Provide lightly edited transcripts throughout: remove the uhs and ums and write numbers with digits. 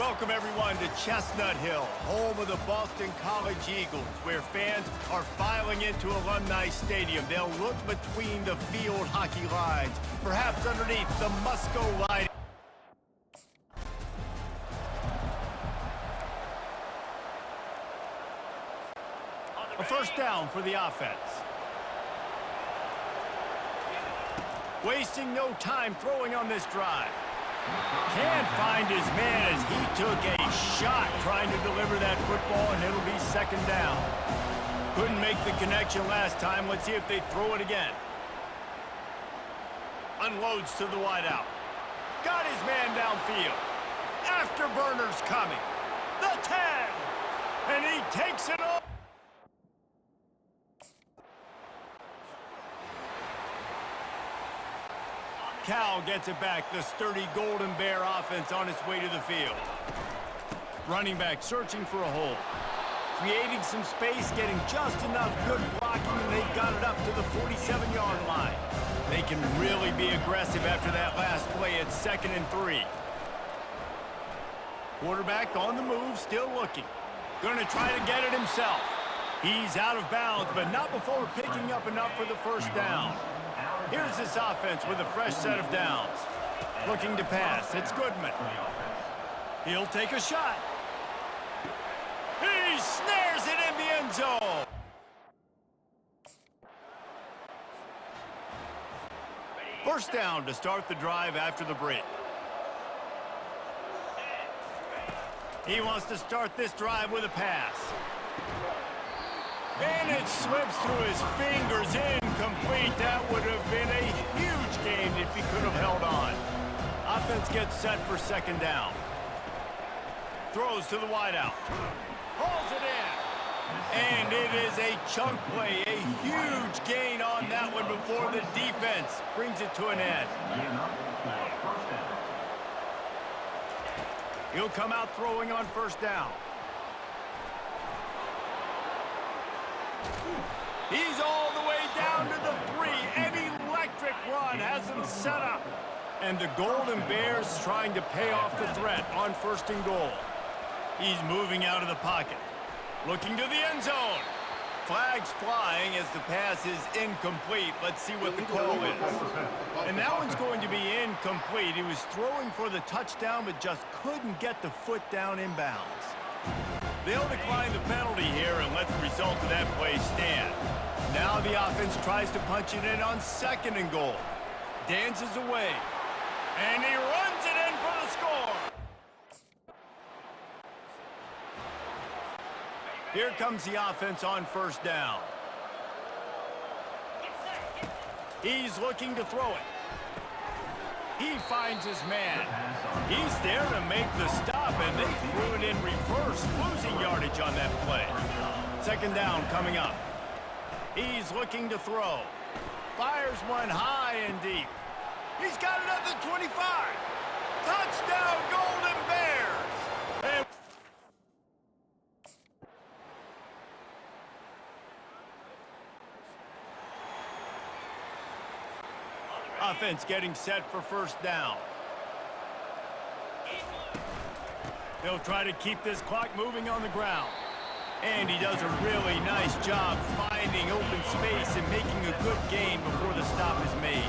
Welcome everyone to Chestnut Hill, home of the Boston College Eagles, where fans are filing into Alumni Stadium. They'll look between the field hockey lines, perhaps underneath the Musco line. A first down for the offense. Wasting no time throwing on this drive. Can't find his man as he took a shot trying to deliver that football, and it'll be second down. Couldn't make the connection last time. Let's see if they throw it again. Unloads to the wideout. Got his man downfield. Afterburner's coming. The 10. And he takes it off. Cal gets it back. The sturdy Golden Bear offense on its way to the field. Running back searching for a hole. Creating some space, getting just enough good blocking, and they've got it up to the 47-yard line. They can really be aggressive after that last play at 2nd and 3. Quarterback on the move, still looking. Gonna try to get it himself. He's out of bounds, but not before picking up enough for the first down. Here's this offense with a fresh set of downs. Looking to pass. It's Goodman. He'll take a shot. He snares it in the end zone. First down to start the drive after the break. He wants to start this drive with a pass. And it slips through his fingers, incomplete. That would have been a huge gain if he could have held on. Offense gets set for second down. Throws to the wideout. Hauls it in. And it is a chunk play, a huge gain on that one before the defense brings it to an end. He'll come out throwing on first down. He's all the way down to the 3. An electric run has him set up. And the Golden Bears trying to pay off the threat on 1st and goal. He's moving out of the pocket. Looking to the end zone. Flags flying as the pass is incomplete. Let's see what the call is. And that one's going to be incomplete. He was throwing for the touchdown, but just couldn't get the foot down inbounds. They'll decline the penalty here and let the result of that play stand. Now the offense tries to punch it in on 2nd and goal. Dances away. And he runs it in for the score. Here comes the offense on first down. He's looking to throw it. He finds his man. He's there to make the stop, and they threw it in reverse, losing yardage on that play. Second down coming up. He's looking to throw. Fires one high and deep. He's got it at the 25. Touchdown, Golden Bears! And offense getting set for first down. They'll try to keep this clock moving on the ground. And he does a really nice job finding open space and making a good gain before the stop is made.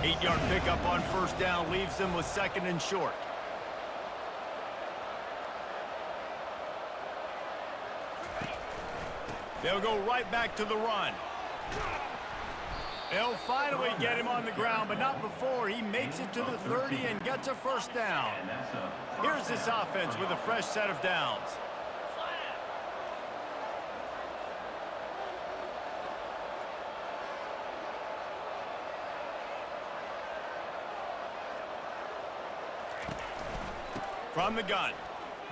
8-yard pickup on first down leaves them with 2nd and short. They'll go right back to the run. They'll finally get him on the ground, but not before he makes it to the 30 and gets a first down. Here's this offense with a fresh set of downs. From the gun,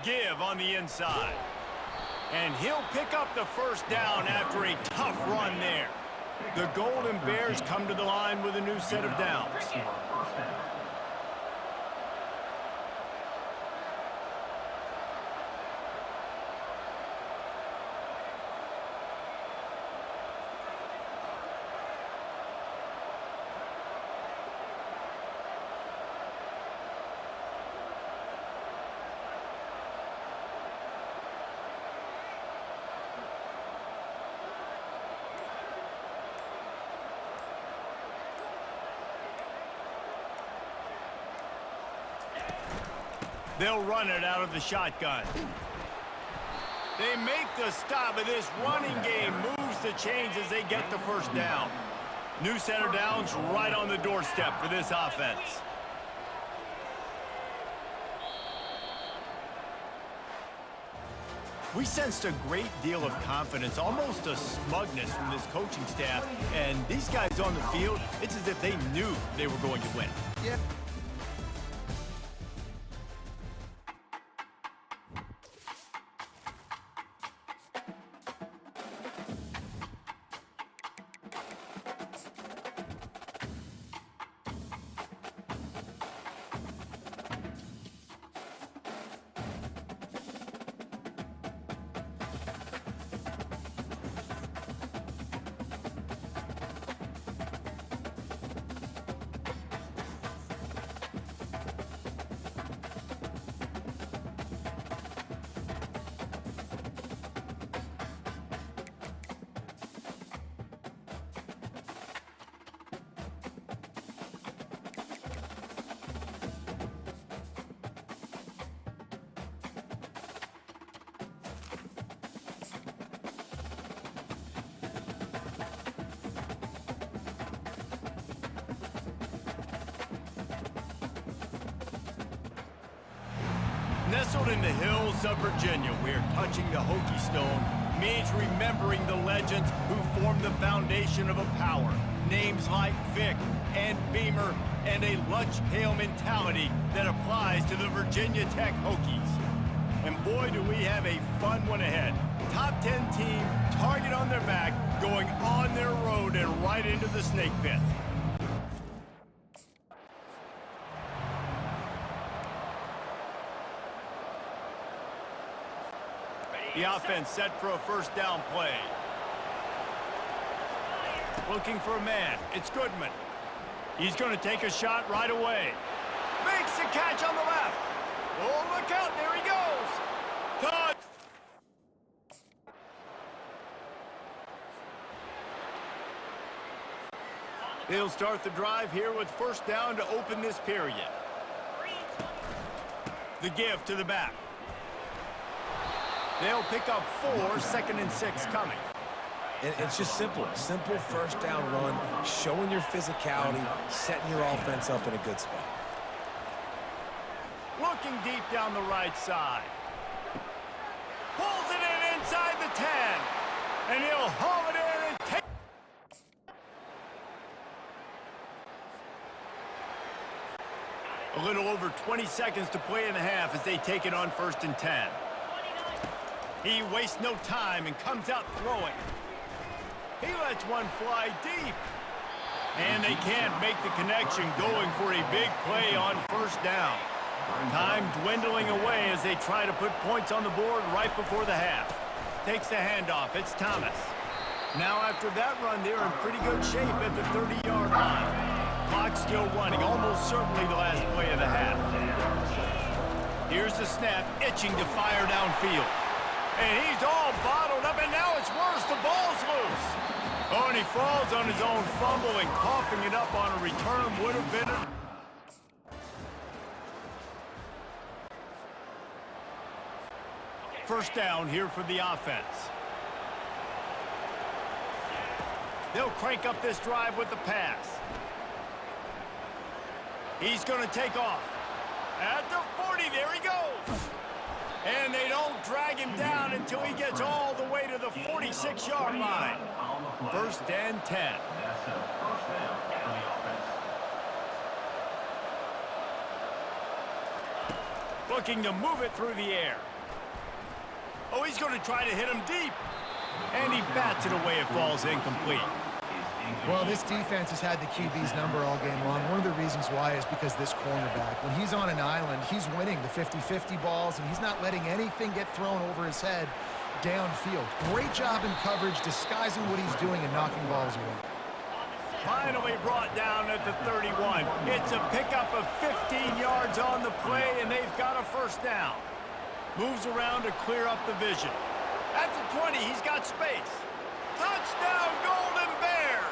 give on the inside. And he'll pick up the first down after a tough run there. The Golden Bears come to the line with a new set of downs. They'll run it out of the shotgun. They make the stop, and this running game moves the chains as they get the first down. New center downs right on the doorstep for this offense. We sensed a great deal of confidence, almost a smugness from this coaching staff. And these guys on the field, it's as if they knew they were going to win. Yeah. Nestled in the hills of Virginia, we're touching the Hokie Stone, means remembering the legends who formed the foundation of a power. Names like Vic and Beamer, and a lunch pail mentality that applies to the Virginia Tech Hokies. And boy, do we have a fun one ahead. Top 10 team, target on their back, going on their road and right into the snake pit. The offense set for a first down play. Looking for a man. It's Goodman. He's going to take a shot right away. Makes the catch on the left. Oh, look out. There he goes. Touch. They'll start the drive here with first down to open this period. The give to the back. They'll pick up 4, second and 6 coming. And it's just simple first down run, showing your physicality, setting your offense up in a good spot. Looking deep down the right side. Pulls it in inside the 10. And he'll haul it in and take. A little over 20 seconds to play in the half as they take it on first and 10. He wastes no time and comes out throwing. He lets one fly deep. And they can't make the connection, going for a big play on first down. Time dwindling away as they try to put points on the board right before the half. Takes the handoff. It's Thomas. Now after that run, they're in pretty good shape at the 30-yard line. Clock still running, almost certainly the last play of the half. Here's the snap, itching to fire downfield. And he's all bottled up, and now it's worse. The ball's loose. Oh, and he falls on his own fumble, and coughing it up on a return would have been a... First down here for the offense. They'll crank up this drive with the pass. He's going to take off. At the 40, there he goes. And they don't drag him down until he gets all the way to the 46-yard line. First and 10. Looking to move it through the air. Oh, he's going to try to hit him deep. And he bats it away. It falls incomplete. Well, this defense has had the QB's number all game long. One of the reasons why is because this cornerback, when he's on an island, he's winning the 50-50 balls, and he's not letting anything get thrown over his head downfield. Great job in coverage, disguising what he's doing and knocking balls away. Finally brought down at the 31. It's a pickup of 15 yards on the play, and they've got a first down. Moves around to clear up the vision. At the 20, he's got space. Touchdown, Golden Bears!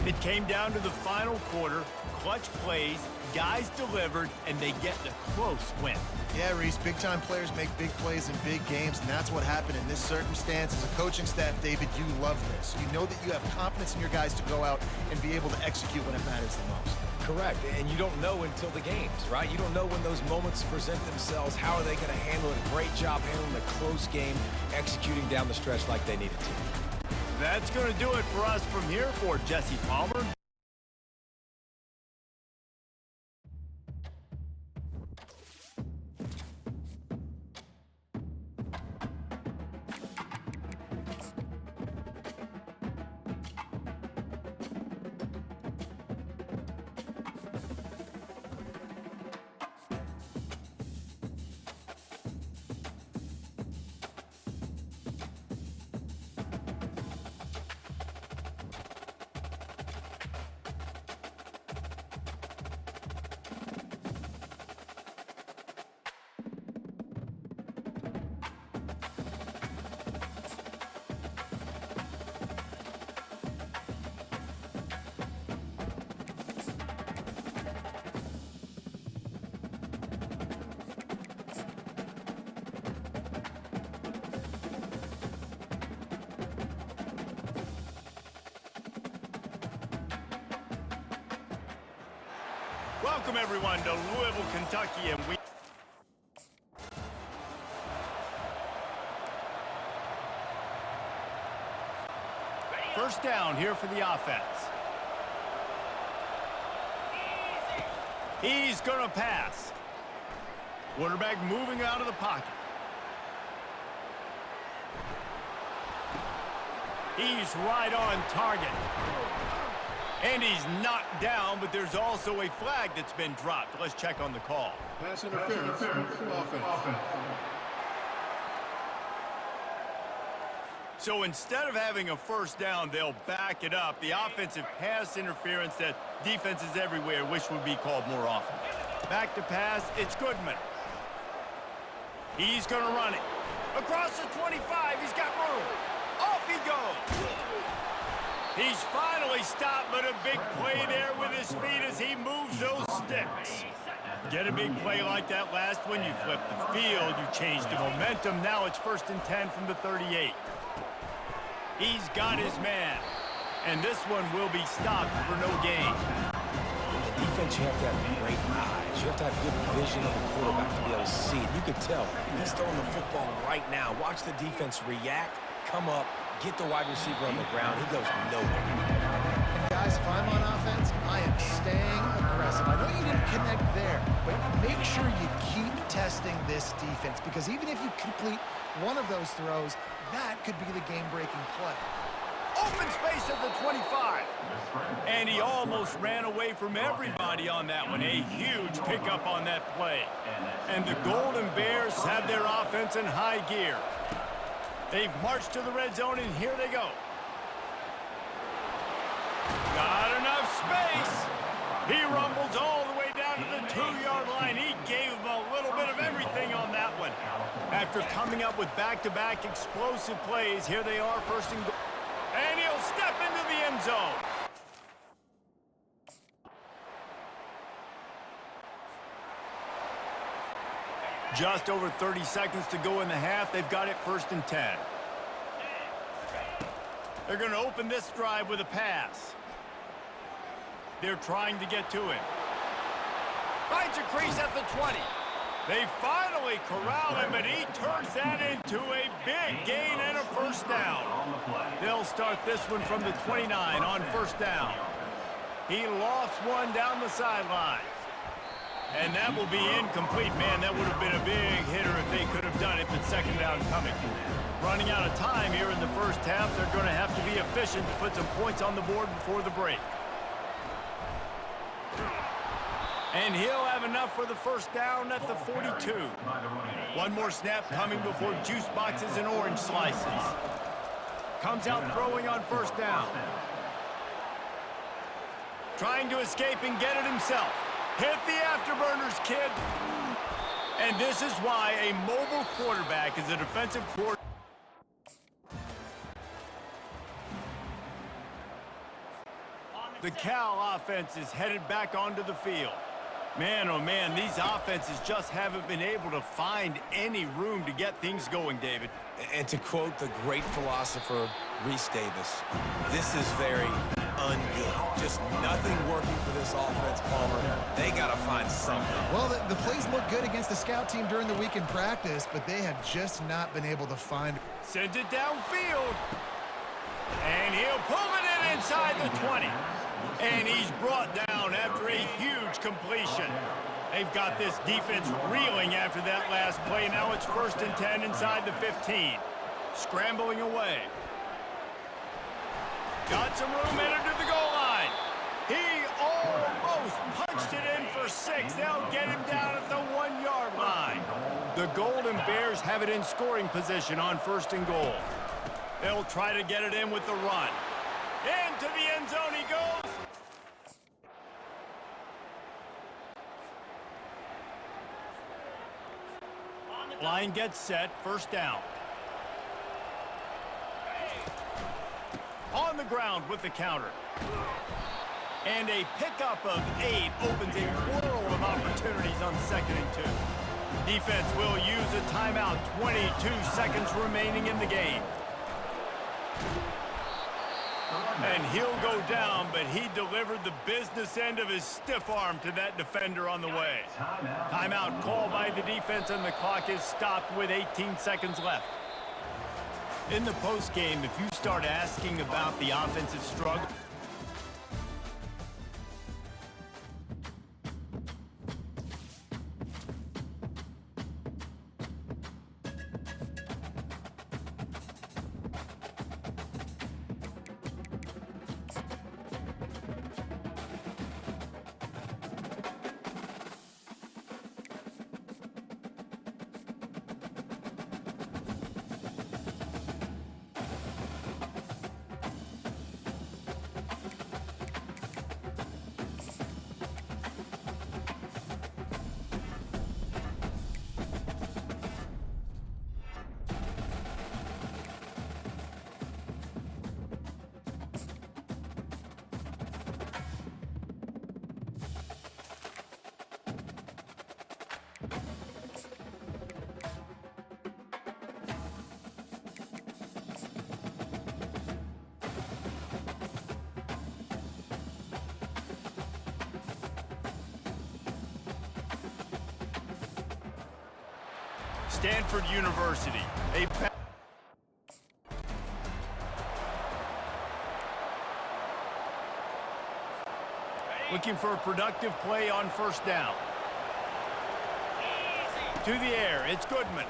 It came down to the final quarter, clutch plays, guys delivered, and they get the close win. Yeah, Reese, big-time players make big plays in big games, and that's what happened in this circumstance. As a coaching staff, David, you love this. You know that you have confidence in your guys to go out and be able to execute when it matters the most. Correct, and you don't know until the games, right? You don't know when those moments present themselves. How are they going to handle it? Great job handling a close game, executing down the stretch like they needed to. That's going to do it for us from here for Jesse Palmer. Welcome, everyone, to Louisville, Kentucky, and we... First down here for the offense. He's going to pass. Quarterback moving out of the pocket. He's right on target. And he's knocked down, but there's also a flag that's been dropped. Let's check on the call. Pass interference, offense. So instead of having a first down, they'll back it up. The offensive pass interference that defenses everywhere wish would be called more often. Back to pass, it's Goodman. He's going to run it. Across the 25, he's got room. Off he goes. He's finally stopped, but a big play there with his feet as he moves those sticks. Get a big play like that last one, you flip the field, you change the momentum. Now it's 1st and 10 from the 38. He's got his man, and this one will be stopped for no gain. The defense, you have to have great eyes. You have to have good vision of the quarterback to be able to see it. You can tell he's throwing the football right now. Watch the defense react, come up, get the wide receiver on the ground. He goes nowhere. And guys, if I'm on offense, I am staying aggressive. I know you didn't connect there, but make sure you keep testing this defense, because even if you complete one of those throws, that could be the game-breaking play. Open space at the 25. And he almost ran away from everybody on that one. A huge pickup on that play. And the Golden Bears have their offense in high gear. They've marched to the red zone, and here they go. Not enough space. He rumbles all the way down to the 2-yard line. He gave him a little bit of everything on that one. After coming up with back-to-back explosive plays, here they are, 1st and goal. And he'll step into the end zone. Just over 30 seconds to go in the half. They've got it 1st and 10. They're going to open this drive with a pass. They're trying to get to him. Finds a crease at the 20. They finally corral him, but he turns that into a big gain and a 1st down. They'll start this one from the 29 on 1st down. He lofts one down the sideline. And that will be incomplete. Man, that would have been a big hitter if they could have done it, but 2nd down coming. Running out of time here in the 1st half. They're going to have to be efficient to put some points on the board before the break. And he'll have enough for the 1st down at the 42. One more snap coming before juice boxes and orange slices. Comes out throwing on 1st down. Trying to escape and get it himself. Hit the afterburners, kid. And this is why a mobile quarterback is a defensive coordinator. Cal offense is headed back onto the field. Man, oh man, these offenses just haven't been able to find any room to get things going, David. And to quote the great philosopher Reese Davis, this is very ungood. Just nothing working for this offense, Palmer. They got to find something. Well, the plays look good against the scout team during the week in practice, but they have just not been able to find. Sends it downfield. And he'll pull it in inside the 20. And he's brought down after a huge completion. They've got this defense reeling after that last play. Now it's 1st and 10 inside the 15. Scrambling away. Got some room headed to the goal line. He almost punched it in for 6. They'll get him down at the 1-yard line. The Golden Bears have it in scoring position on 1st and goal. They'll try to get it in with the run. Into the end zone he goes. Line gets set, 1st down. On the ground with the counter. And a pickup of 8 opens a whirl of opportunities on 2nd and 2. Defense will use a timeout, 22 seconds remaining in the game. And he'll go down, but he delivered the business end of his stiff arm to that defender on the way. Timeout called by the defense, and the clock is stopped with 18 seconds left. In the postgame, if you start asking about the offensive struggle, Stanford University. Looking for a productive play on 1st down. To the air, it's Goodman.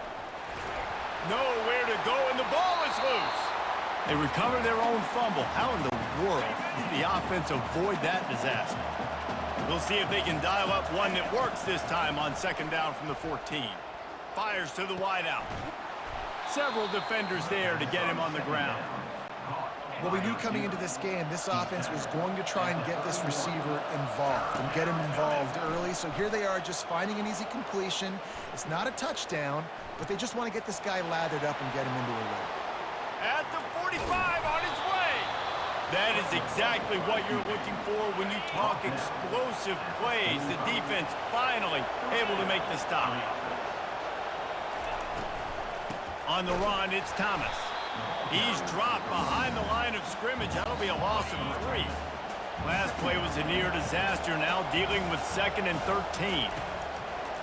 Nowhere to go, and the ball is loose. They recover their own fumble. How in the world did the offense avoid that disaster? We'll see if they can dial up one that works this time on 2nd down from the 14. Fires to the wideout. Several defenders there to get him on the ground. Well, we knew coming into this game, this offense was going to try and get this receiver involved and get him involved early. So here they are just finding an easy completion. It's not a touchdown, but they just want to get this guy lathered up and get him into a rhythm. At the 45 on his way. That is exactly what you're looking for when you talk explosive plays. The defense finally able to make the stop. On the run, it's Thomas. He's dropped behind the line of scrimmage. That'll be a loss of 3. Last play was a near disaster, now dealing with 2nd and 13.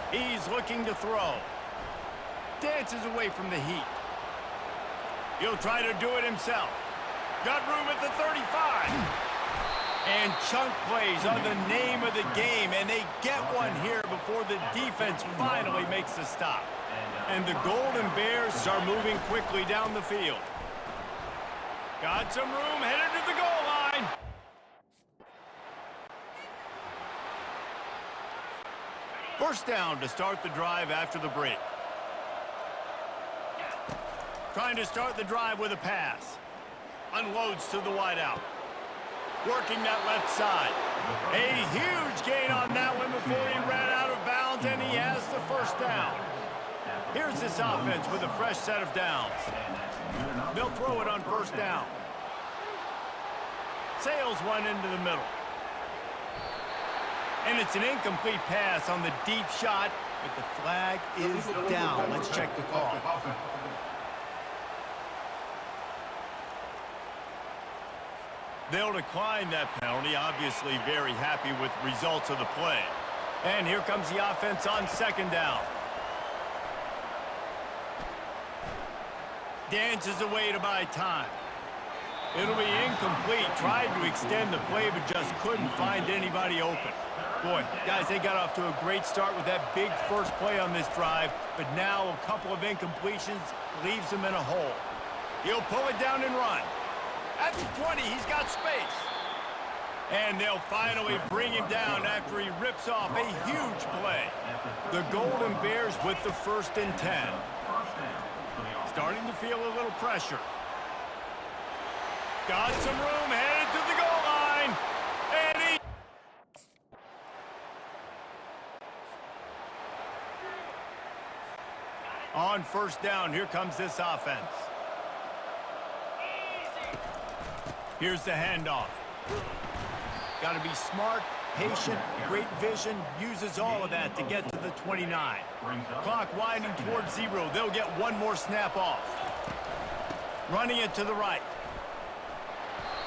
He's looking to throw. Dances away from the heat. He'll try to do it himself. Got room at the 35. And chunk plays are the name of the game, and they get one here before the defense finally makes the stop. And the Golden Bears are moving quickly down the field. Got some room headed to the goal line. First down to start the drive after the break. Trying to start the drive with a pass. Unloads to the wideout. Working that left side. A huge gain on that one before he ran out of bounds, and he has the 1st down. Here's this offense with a fresh set of downs. They'll throw it on 1st down. Sails one into the middle. And it's an incomplete pass on the deep shot, but the flag is down. Let's check the call. They'll decline that penalty, obviously very happy with the results of the play. And here comes the offense on second down. Dances away to buy time. It'll be incomplete. Tried to extend the play, but just couldn't find anybody open. Boy, guys, they got off to a great start with that big first play on this drive, but now a couple of incompletions leaves them in a hole. He'll pull it down and run. At the 20, he's got space. And they'll finally bring him down after he rips off a huge play. The Golden Bears with the 1st and 10. Starting to feel a little pressure. Got some room, headed to the goal line. And he... On 1st down, here comes this offense. Here's the handoff. Got to be smart, patient, great vision, uses all of that to get to the 29. Clock winding towards 0. They'll get one more snap off. Running it to the right.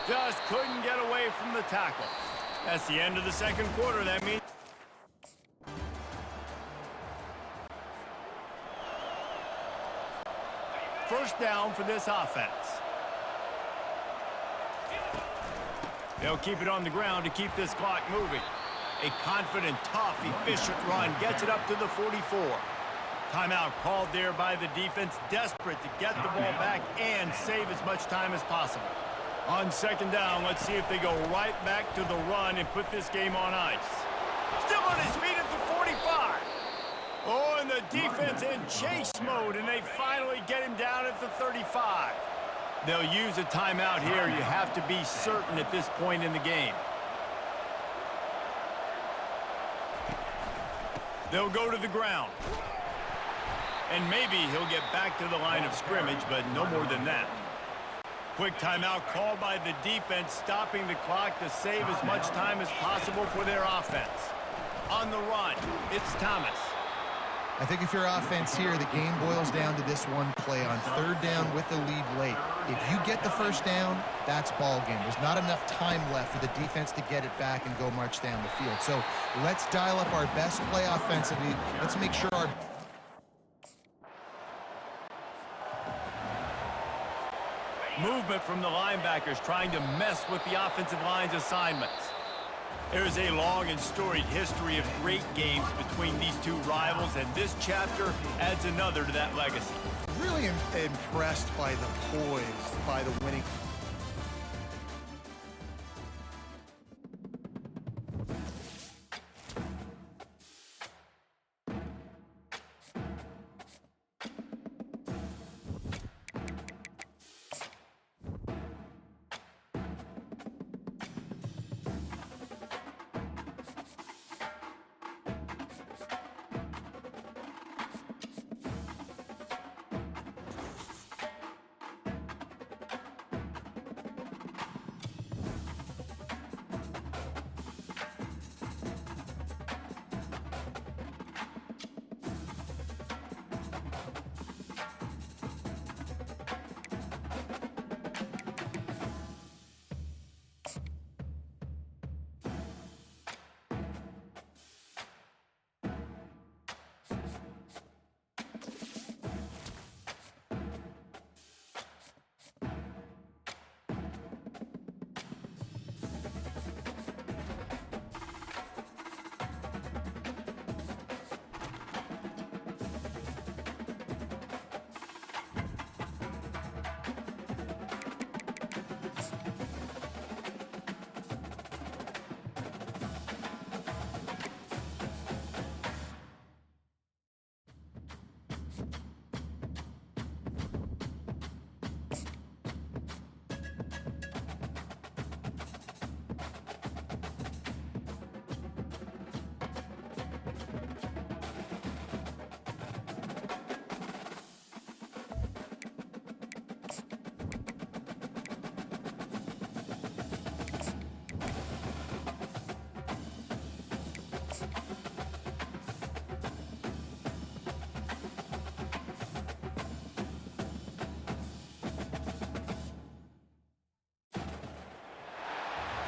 Just couldn't get away from the tackle. That's the end of the 2nd quarter. That means... First down for this offense. They'll keep it on the ground to keep this clock moving. A confident, tough, efficient run gets it up to the 44. Timeout called there by the defense, desperate to get the ball back and save as much time as possible. On 2nd down, let's see if they go right back to the run and put this game on ice. Still on his feet at the 45. Oh, and the defense in chase mode, and they finally get him down at the 35. They'll use a timeout here. You have to be certain at this point in the game. They'll go to the ground. And maybe he'll get back to the line of scrimmage, but no more than that. Quick timeout called by the defense, stopping the clock to save as much time as possible for their offense. On the run, it's Thomas. I think if you're offense here, the game boils down to this one play on 3rd down with the lead late. If you get the 1st down, that's ball game. There's not enough time left for the defense to get it back and go march down the field. So let's dial up our best play offensively. Let's make sure our... Movement from the linebackers trying to mess with the offensive line's assignments. There's a long and storied history of great games between these two rivals, and this chapter adds another to that legacy. Really impressed by the poise, by the winning.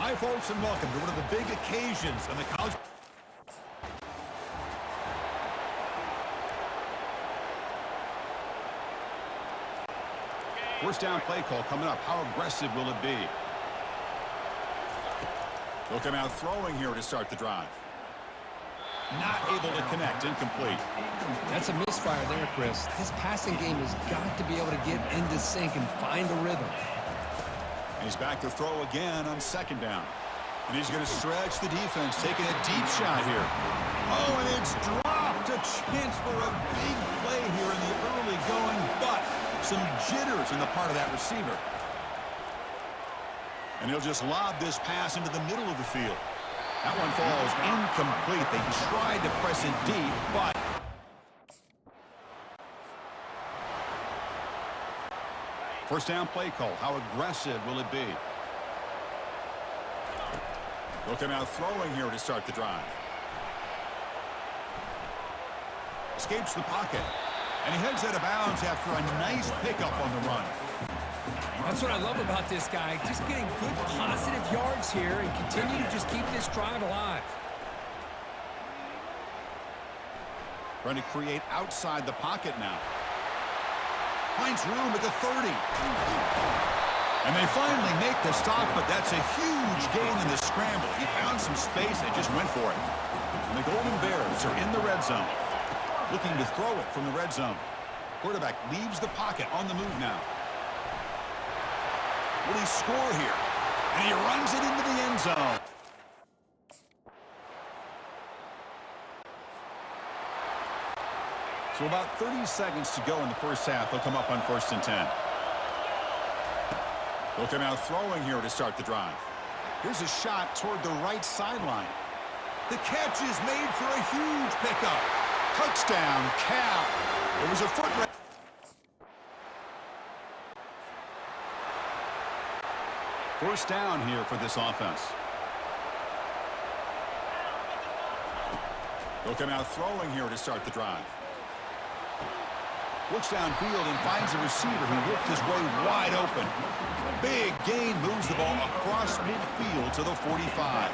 Hi, folks, and welcome to one of the big occasions in the college. First down play call coming up. How aggressive will it be? They'll come out throwing here to start the drive. Not able to connect. Incomplete. That's a misfire there, Chris. This passing game has got to be able to get into sync and find a rhythm. And he's back to throw again on second down. And he's going to stretch the defense, taking a deep shot here. Oh, and it's dropped. A chance for a big play here in the early going, but some jitters in the part of that receiver. And he'll just lob this pass into the middle of the field. That one falls incomplete. They tried to press it deep, but first down play call. How aggressive will it be? They'll come out throwing here to start the drive. Escapes the pocket. And he heads out of bounds after a nice pickup on the run. That's what I love about this guy. Just getting good positive yards here and continue to just keep this drive alive. Trying to create outside the pocket now. Finds room at the 30. And they finally make the stop, but that's a huge gain in the scramble. He found some space and just went for it. And the Golden Bears are in the red zone. Looking to throw it from the red zone. Quarterback leaves the pocket on the move now. Will he score here? And he runs it into the end zone. So about 30 seconds to go in the first half. They'll come up on 1st and 10. They'll come out throwing here to start the drive. Here's a shot toward the right sideline. The catch is made for a huge pickup. Touchdown, Cal. It was a foot race. First down here for this offense. They'll come out throwing here to start the drive. Looks downfield and finds a receiver who worked his way wide open. Big gain, moves the ball across midfield to the 45.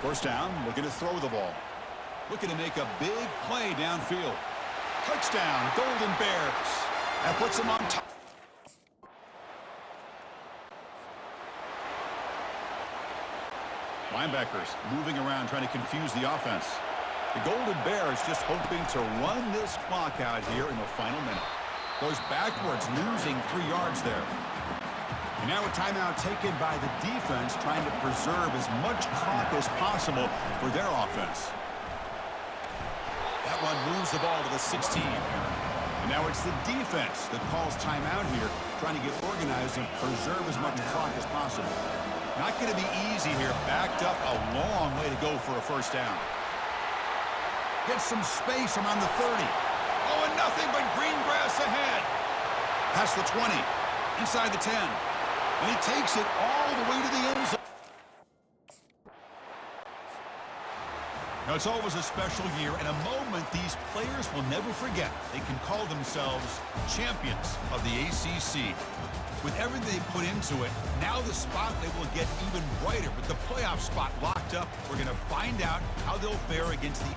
First down, looking to throw the ball. Looking to make a big play downfield. Touchdown, Golden Bears. That puts them on top. Linebackers moving around, trying to confuse the offense. The Golden Bears just hoping to run this clock out here in the final minute. Goes backwards, losing 3 yards there. And now a timeout taken by the defense, trying to preserve as much clock as possible for their offense. That one moves the ball to the 16. And now it's the defense that calls timeout here, trying to get organized and preserve as much clock as possible. Not going to be easy here. Backed up a long way to go for a first down. Gets some space around the 30. Oh, and nothing but green grass ahead. Past the 20. Inside the 10. And he takes it all the way to the end zone. Now, it's always a special year and a moment these players will never forget. They can call themselves champions of the ACC. With everything they put into it, now the spotlight will get even brighter. With the playoff spot locked up, we're going to find out how they'll fare against the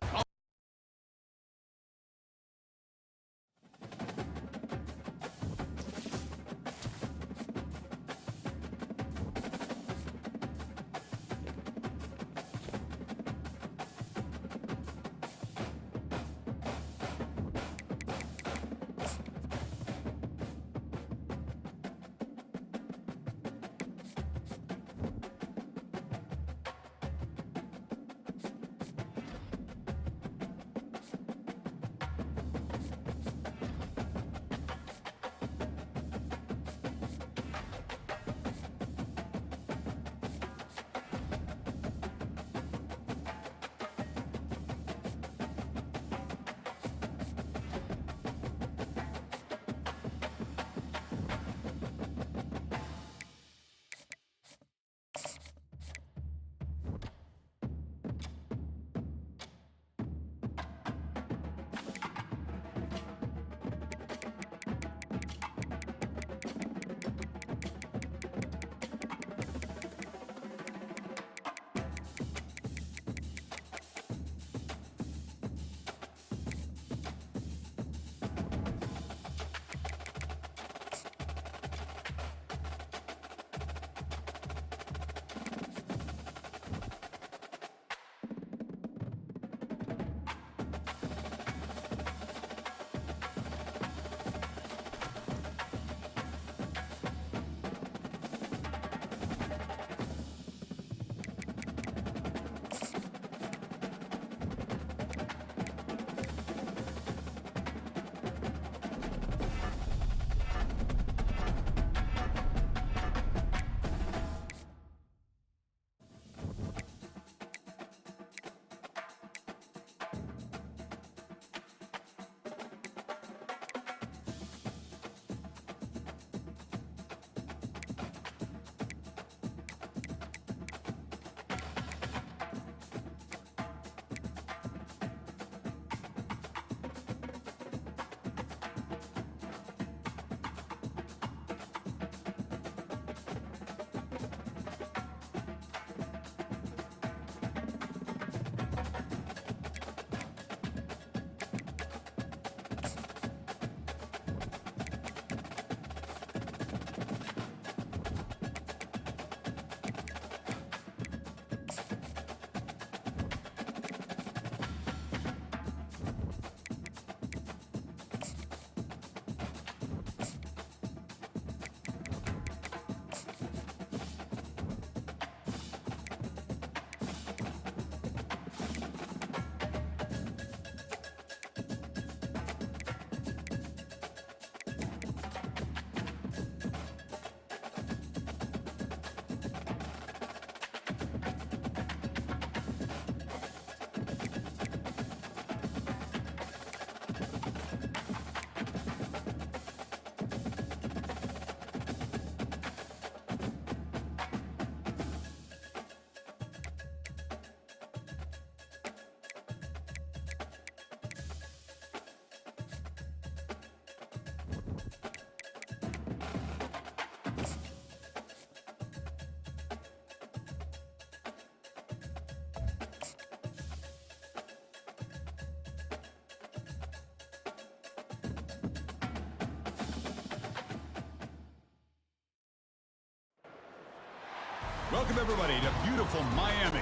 Welcome, everybody, to beautiful Miami.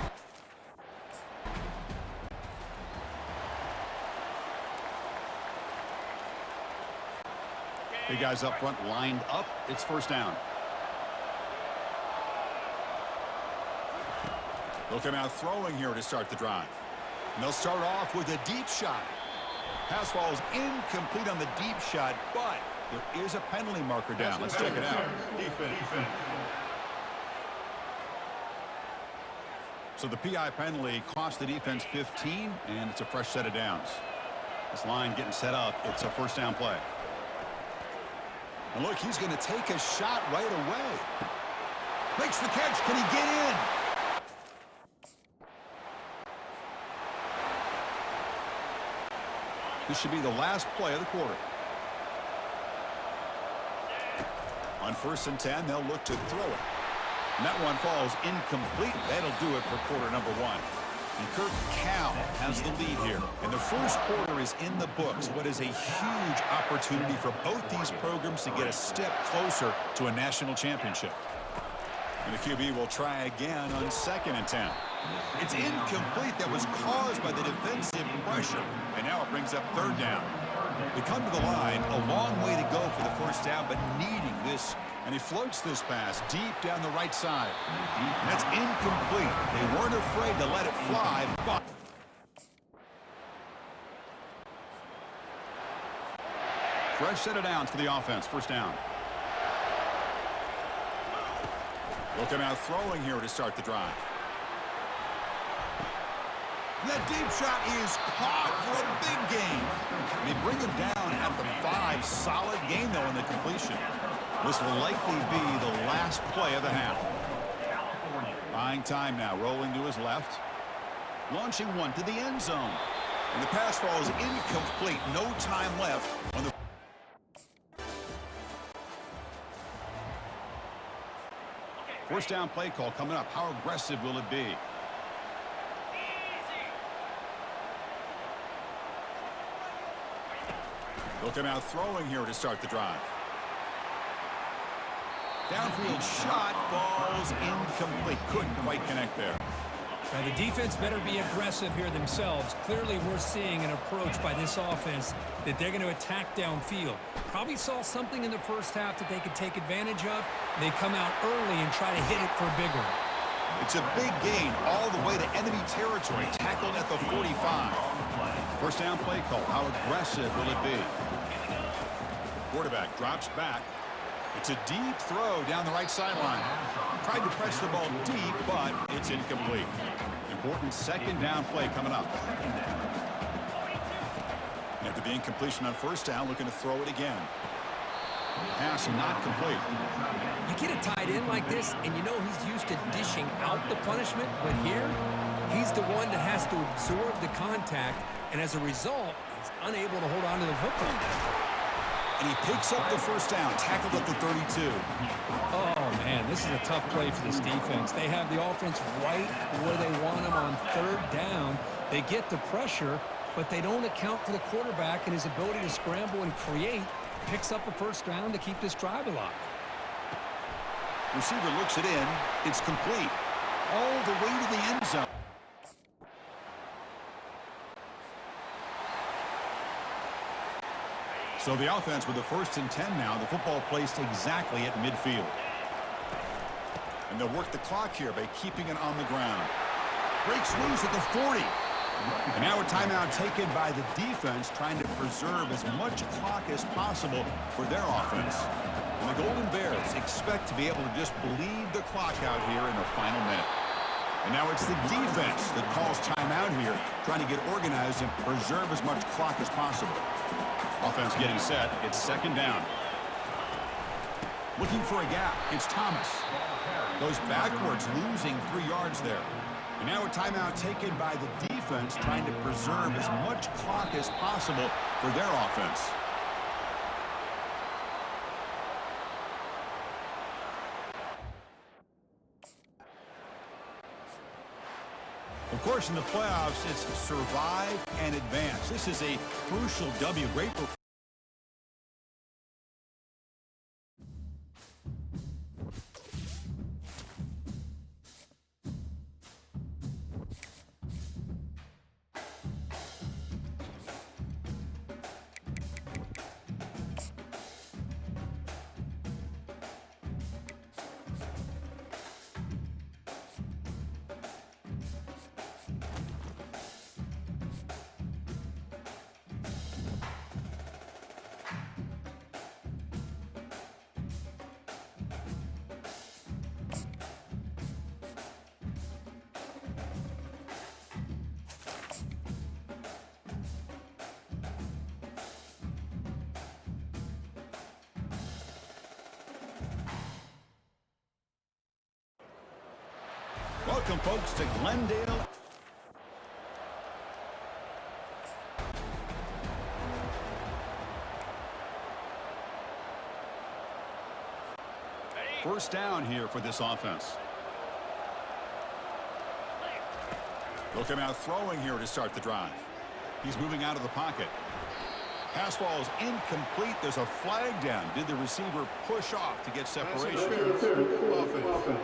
Big guys up front lined up. It's first down. They'll come out throwing here to start the drive. And they'll start off with a deep shot. Pass falls incomplete on the deep shot, but there is a penalty marker down. Let's check it out. Defense. So the PI penalty cost the defense 15, and it's a fresh set of downs. This line getting set up. It's a first down play. And look, he's going to take a shot right away. Makes the catch. Can he get in? This should be the last play of the quarter. On 1st and 10, they'll look to throw it. And that one falls incomplete. That'll do it for quarter number 1. And Kirk Cal has the lead here. And the first quarter is in the books. What is a huge opportunity for both these programs to get a step closer to a national championship. And the QB will try again on 2nd and 10. It's incomplete. That was caused by the defensive pressure. And now it brings up 3rd down. They come to the line, a long way to go for the first down, but needing this. And he floats this pass deep down the right side. And that's incomplete. They weren't afraid to let it fly, but fresh set of downs for the offense. First down. They'll come out throwing here to start the drive. That deep shot is caught for a big gain. They bring him down at the 5. Solid gain, though, in the completion. This will likely be the last play of the half. Buying time now, rolling to his left. Launching one to the end zone. And the pass falls incomplete. No time left on the... First down play call coming up. How aggressive will it be? They'll come out throwing here to start the drive. Downfield shot falls incomplete. Couldn't quite connect there. Now, the defense better be aggressive here themselves. Clearly, we're seeing an approach by this offense that they're going to attack downfield. Probably saw something in the first half that they could take advantage of. They come out early and try to hit it for a big one. It's a big gain all the way to enemy territory. Tackled at the 45. First down play call. How aggressive will it be? Quarterback drops back. It's a deep throw down the right sideline. Tried to press the ball deep, but it's incomplete. Important 2nd down play coming up. After the incompletion on 1st down, looking to throw it again. Pass not complete. You get a tight end like this, and you know he's used to dishing out the punishment, but here, he's the one that has to absorb the contact, and as a result, he's unable to hold on to the football. And he picks up the first down, tackled at the 32. Oh, man, this is a tough play for this defense. They have the offense right where they want them on 3rd down. They get the pressure, but they don't account for the quarterback and his ability to scramble and create. Picks up a first down to keep this drive alive. Receiver looks it in. It's complete. All the way to the end zone. So the offense with the 1st and 10 now. The football placed exactly at midfield. And they'll work the clock here by keeping it on the ground. Breaks loose at the 40. And now a timeout taken by the defense, trying to preserve as much clock as possible for their offense. And the Golden Bears expect to be able to just bleed the clock out here in the final minute. And now it's the defense that calls timeout here, trying to get organized and preserve as much clock as possible. Offense getting set. It's 2nd down. Looking for a gap. It's Thomas. Goes backwards, losing 3 yards there. And now a timeout taken by the defense, trying to preserve as much clock as possible for their offense. Of course, in the playoffs, it's survive and advance. This is a crucial W. Great performance. Welcome, folks, to Glendale. First down here for this offense. They'll come out throwing here to start the drive. He's moving out of the pocket. Pass ball is incomplete. There's a flag down. Did the receiver push off to get separation? Offense.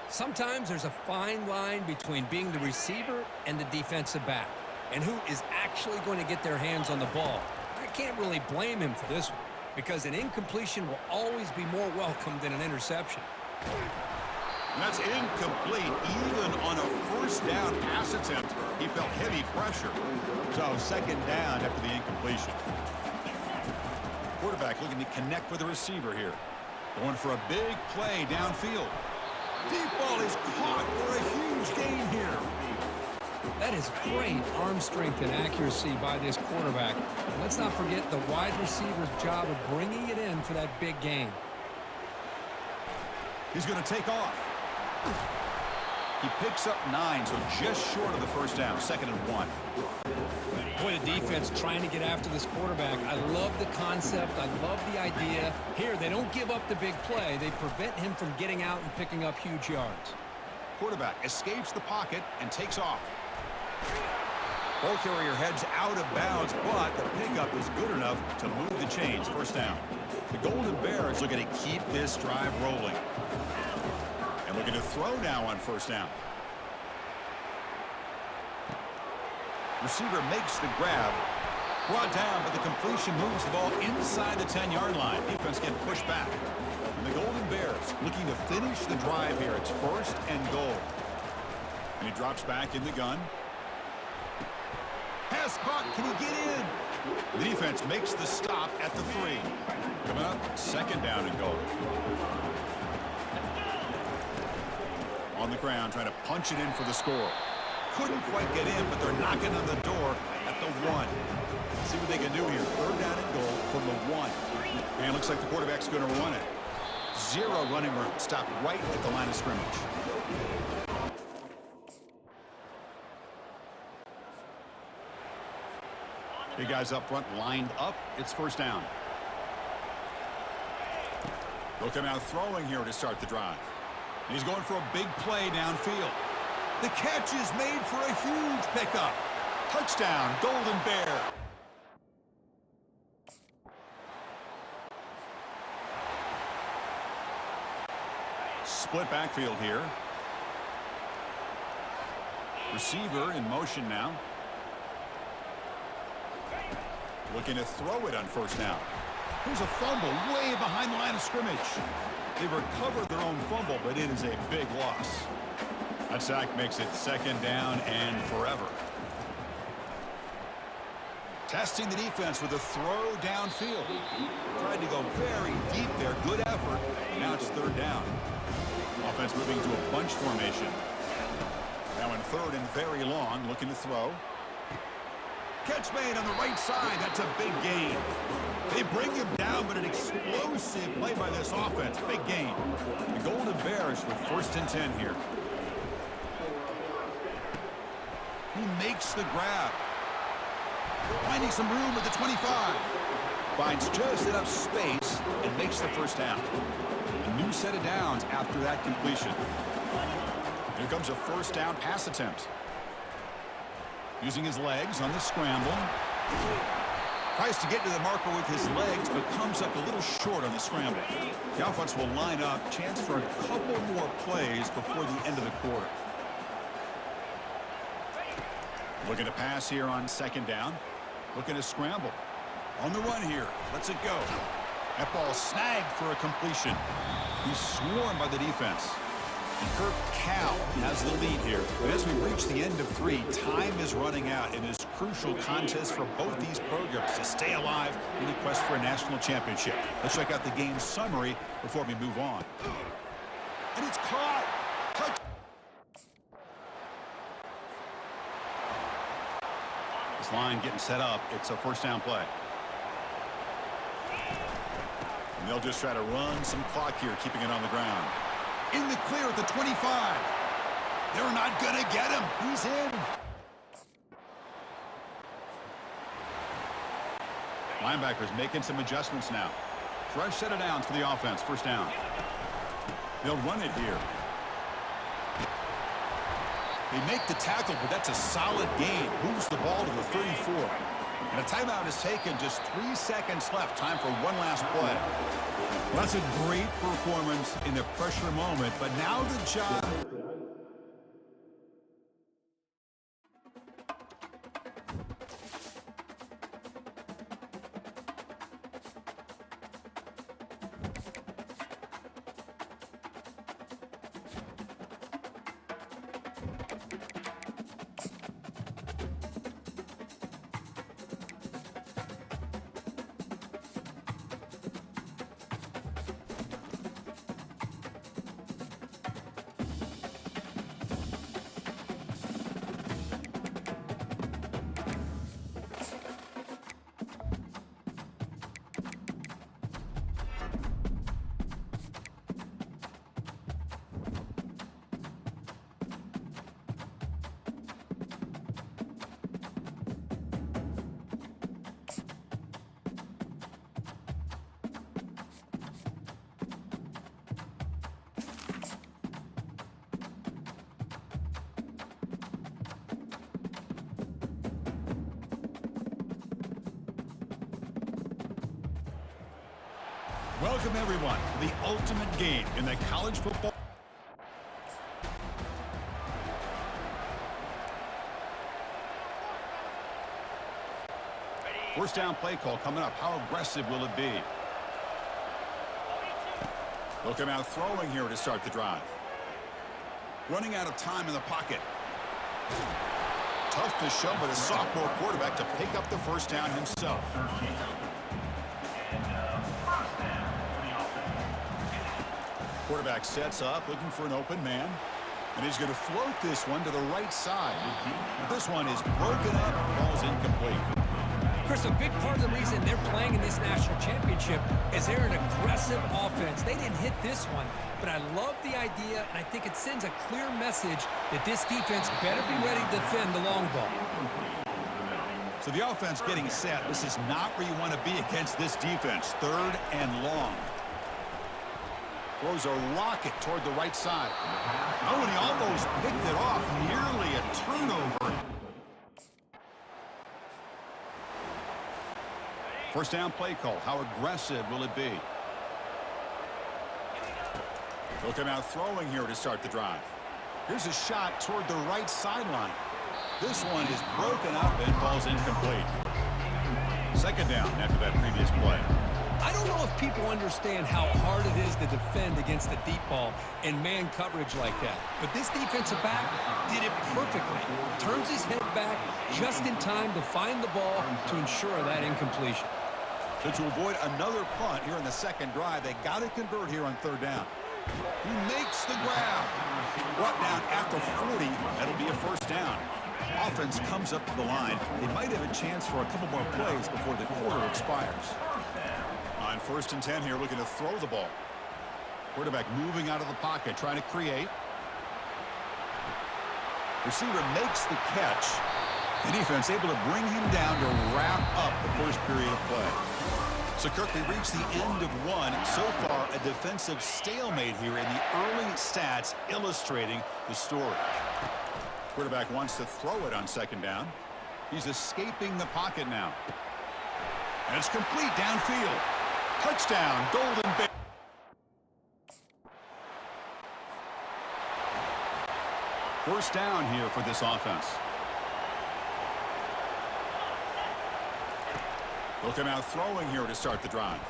Sometimes there's a fine line between being the receiver and the defensive back, and who is actually going to get their hands on the ball. I can't really blame him for this one, because an incompletion will always be more welcome than an interception. That's incomplete. Even on a first down pass attempt, he felt heavy pressure. So second down after the incompletion. Quarterback looking to connect with the receiver here. Going for a big play downfield. Deep ball is caught for a huge gain here. That is great arm strength and accuracy by this quarterback. And let's not forget the wide receiver's job of bringing it in for that big gain. He's going to take off. He picks up 9, so just short of the first down, 2nd and 1. Boy, the defense trying to get after this quarterback. I love the concept. I love the idea. Here, they don't give up the big play. They prevent him from getting out and picking up huge yards. Quarterback escapes the pocket and takes off. Ball carrier heads out of bounds, but the pickup is good enough to move the chains. First down. The Golden Bears looking to keep this drive rolling. And looking to throw now on first down. Receiver makes the grab. Brought down, but the completion moves the ball inside the 10-yard line. Defense getting pushed back. And the Golden Bears looking to finish the drive here. It's 1st and goal. And he drops back in the gun. Pass caught. Can he get in? The defense makes the stop at the 3. Coming up, 2nd down and goal. On the ground, trying to punch it in for the score. Couldn't quite get in, but they're knocking on the door at the 1. See what they can do here. 3rd down and goal from the 1. And it looks like the quarterback's going to run it. 0 running room. Stopped right at the line of scrimmage. Big guys up front lined up. It's first down. They'll come out throwing here to start the drive. He's going for a big play downfield. The catch is made for a huge pickup. Touchdown, Golden Bear. Split backfield here. Receiver in motion now. Looking to throw it on first down. Here's a fumble way behind the line of scrimmage. They recovered their own fumble, but it is a big loss. That sack makes it 2nd down and forever. Testing the defense with a throw downfield. Tried to go very deep there. Good effort. Now it's 3rd down. Offense moving to a bunch formation. Now in 3rd and very long, looking to throw. Catch made on the right side. That's a big gain. They bring him down, but an explosive play by this offense. Big gain. The Golden Bears with 1st and 10 here. He makes the grab. Finding some room at the 25. Finds just enough space and makes the first down. A new set of downs after that completion. Here comes a first down pass attempt. Using his legs on the scramble. Tries to get to the marker with his legs, but comes up a little short on the scramble. The offense will line up. Chance for a couple more plays before the end of the quarter. Looking to pass here on 2nd down. Looking to scramble. On the run here. Lets it go. That ball snagged for a completion. He's swarmed by the defense. And Kirk Cal has the lead here. But as we reach the end of 3, time is running out in this crucial contest for both these programs to stay alive in the quest for a national championship. Let's check out the game summary before we move on. And it's caught. Touch. This line getting set up. It's a first down play. And they'll just try to run some clock here, keeping it on the ground. In the clear at the 25. They're not going to get him. He's in. Linebackers making some adjustments now. Fresh set of downs for the offense. First down. They'll run it here. They make the tackle, but that's a solid gain. Moves the ball to the 34. And a timeout is taken. Just 3 seconds left. Time for one last play. Well, that's a great performance in the pressure moment. But now the job... Welcome, everyone, to the ultimate game in the college football. First down play call coming up. How aggressive will it be? They'll come out throwing here to start the drive. Running out of time in the pocket. Tough to show, but a sophomore quarterback to pick up the first down himself. Quarterback sets up, looking for an open man. And he's going to float this one to the right side. This one is broken up, falls incomplete. Chris, a big part of the reason they're playing in this national championship is they're an aggressive offense. They didn't hit this one, but I love the idea, and I think it sends a clear message that this defense better be ready to defend the long ball. So the offense getting set. This is not where you want to be against this defense. Third and long. Throws a rocket toward the right side. Oh, and he almost picked it off. Nearly a turnover. First down play call. How aggressive will it be? They'll come out throwing here to start the drive. Here's a shot toward the right sideline. This one is broken up and falls incomplete. Second down after that previous play. I don't know if people understand how hard it is to defend against a deep ball and man coverage like that. But this defensive back did it perfectly. Turns his head back just in time to find the ball to ensure that incompletion. So to avoid another punt here in the second drive, they got to convert here on third down. He makes the grab. Brought down after 40. That'll be a first down. Offense comes up to the line. They might have a chance for a couple more plays before the quarter expires. On first and 10 here, looking to throw the ball. Quarterback moving out of the pocket, trying to create. Receiver makes the catch. The defense able to bring him down to wrap up the first period of play. So, Kirk, we reached the end of one. So far, a defensive stalemate here in the early stats illustrating the story. Quarterback wants to throw it on second down. He's escaping the pocket now. And it's complete downfield. Touchdown, Golden Bears. First down here for this offense. They'll come out throwing here to start the drive.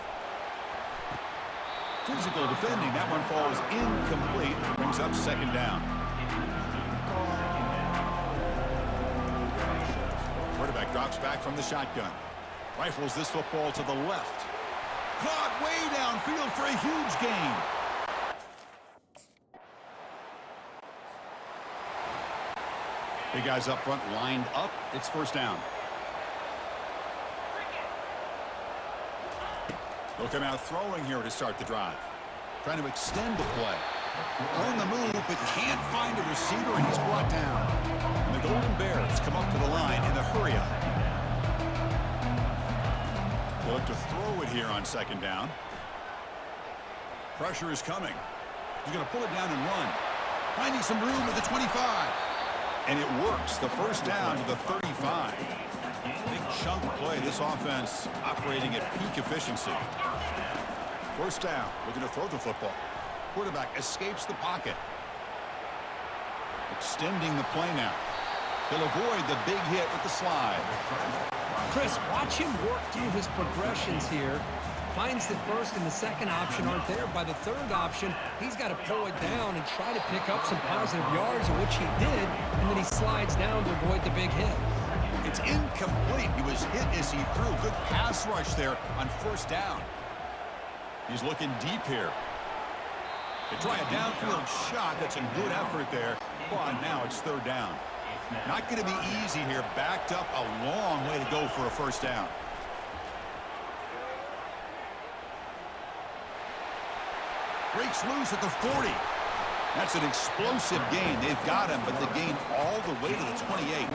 Physical defending. That one falls incomplete. Brings up second down. Quarterback drops back from the shotgun. Rifles this football to the left. Caught way downfield for a huge gain. Big guys up front lined up. It's first down. They'll come out throwing here to start the drive. Trying to extend the play. On the move, but can't find a receiver, and he's brought down. And the Golden Bears come up to the line in the hurry-up. They'll look to throw it here on second down. Pressure is coming. He's going to pull it down and run. Finding some room at the 25. And it works. The first down to the 35. Big chunk play. This offense operating at peak efficiency. First down. Looking to throw the football. Quarterback escapes the pocket. Extending the play now. He'll avoid the big hit with the slide. Chris, watch him work through his progressions here. Finds the first and the second option aren't there. By the third option, he's got to pull it down and try to pick up some positive yards, which he did, and then he slides down to avoid the big hit. It's incomplete. He was hit as he threw. Good pass rush there on first down. He's looking deep here. They try a downfield shot. That's a good effort there. But now it's third down. Not going to be easy here. Backed up a long way to go for a first down. Breaks loose at the 40. That's an explosive gain. They've got him, but the gain all the way to the 28.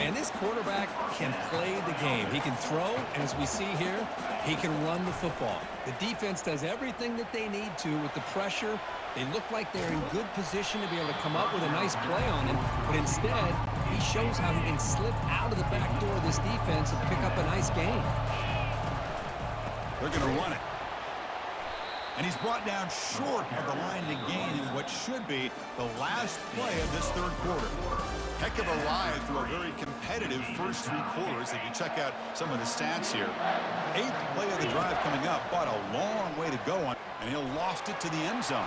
And this quarterback can play the game. He can throw, and as we see here, he can run the football. The defense does everything that they need to with the pressure. They look like they're in good position to be able to come up with a nice play on him, but instead, he shows how he can slip out of the back door of this defense and pick up a nice gain. They're going to run it. And he's brought down short of the line to gain in what should be the last play of this third quarter. Heck of a ride through a very competitive first three quarters. If you check out some of the stats here. 8th play of the drive coming up, but a long way to go on. And he'll loft it to the end zone.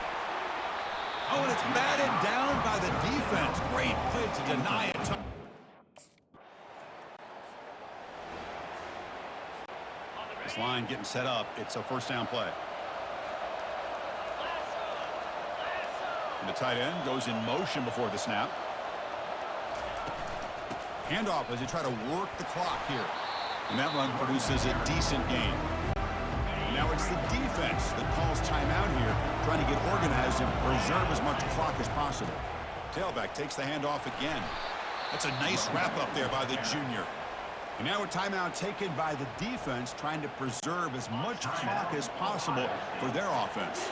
Oh, and it's batted down by the defense. Great play to deny it. This line getting set up. It's a first down play. And the tight end goes in motion before the snap. Handoff as they try to work the clock here. And that run produces a decent gain. And now it's the defense that calls timeout here, trying to get organized and preserve as much clock as possible. Tailback takes the handoff again. That's a nice wrap up there by the junior. And now a timeout taken by the defense, trying to preserve as much clock as possible for their offense.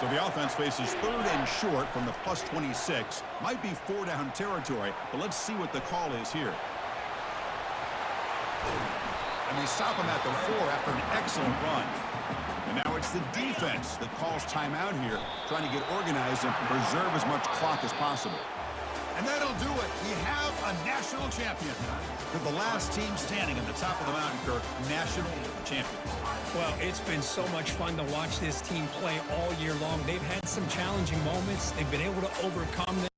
So the offense faces third and short from the plus 26. Might be 4-down territory, but let's see what the call is here. And they stop him at the 4 after an excellent run. And now it's the defense that calls timeout here, trying to get organized and preserve as much clock as possible. And that'll do it. We have a national champion. They're the last team standing at the top of the mountain, Kirk. National champions. Well, it's been so much fun to watch this team play all year long. They've had some challenging moments. They've been able to overcome them.